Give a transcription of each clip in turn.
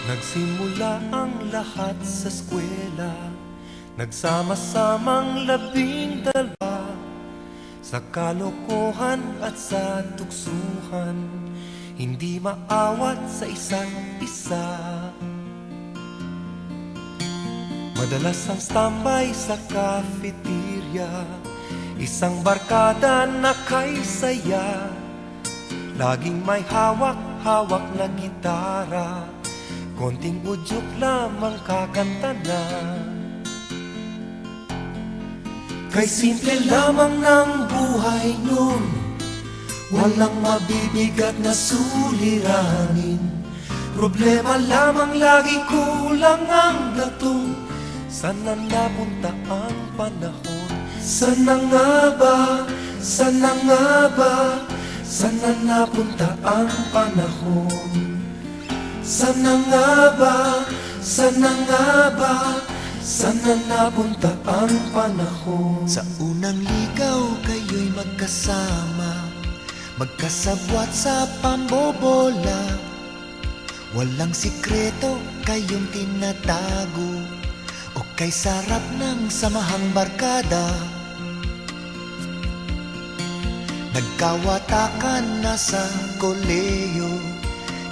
Nagsimula ang lahat sa eskwela, nagsama-samang 12 sa kalokohan at sa tuksuhan, hindi maawat sa isa't isa. Madalas ang standby sa cafeteria, isang barkada na kay saya, laging may hawak-hawak na gitara, konting udyok lamang kakanta na. Kay simple lamang ng buhay nun, walang mabibigat na suliranin. Problema lamang lagi, kulang ang datong. Sana napunta ang panahon? Sana nga ba? Sana nga ba? Sana napunta ang panahon? Sana nga ba? Sana nga ba? Sana napunta ang panahon? Sa unang ligaw kayo'y magkasama, magkasabwat sa pambobola. Walang sikreto kayong tinatago, o kay sarap ng samahang barkada. Nagkawatakan na sa koleyo,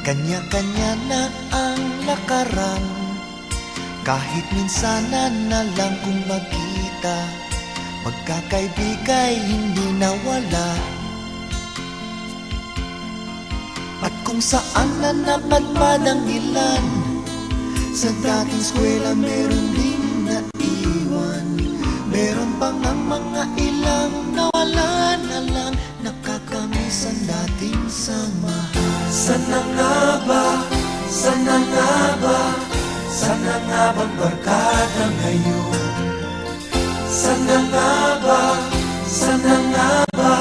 kanya-kanya na ang nakaraan. Kahit minsanan na lang kung magkita, magkakaibigay hindi nawala. At kung saan na napadpad ang ilan, sa dating eskwela meron ding naiwan. Meron pang ang mga ilang nawala na lang, nakakamiss ang dating samahan. Sana nga ba? Sana nga ba? Sana nga bang barkada ngayon? Sana nga ba? Sana nga ba?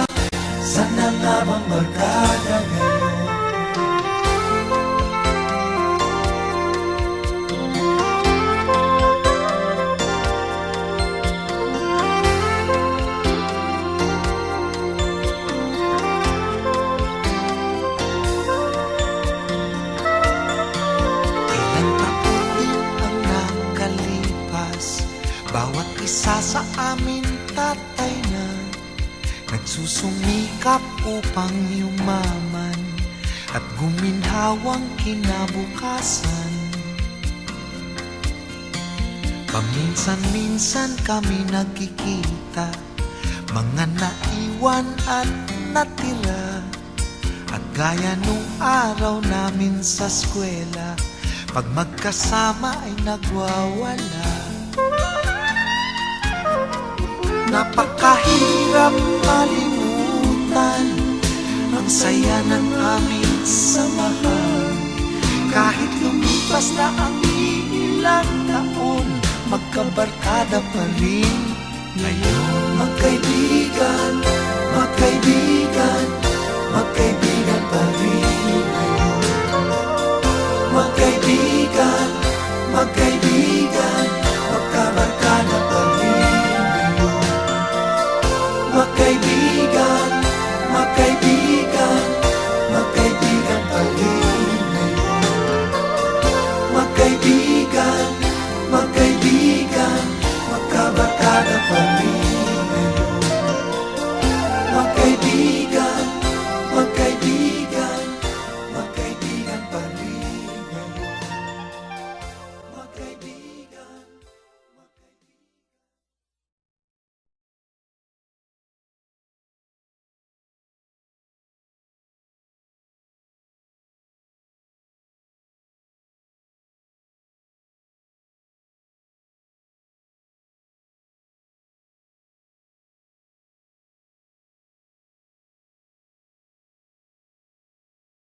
Sana nga bang barkada ngayon? Bawat isa sa amin tatay na nagsusumikap upang yumaman at guminhawang kinabukasan. Paminsan-minsan kami nagkikita, mga naiwan at natira. At gaya nung araw namin sa eskwela, pag magkasama ay nagwawala. Napakahirap malimutan ang saya ng aming samahan. Kahit lumipas na ang ilang taon, magkabarkada pa rin ngayon. Magkaibigan, magkaibigan, magkaibigan.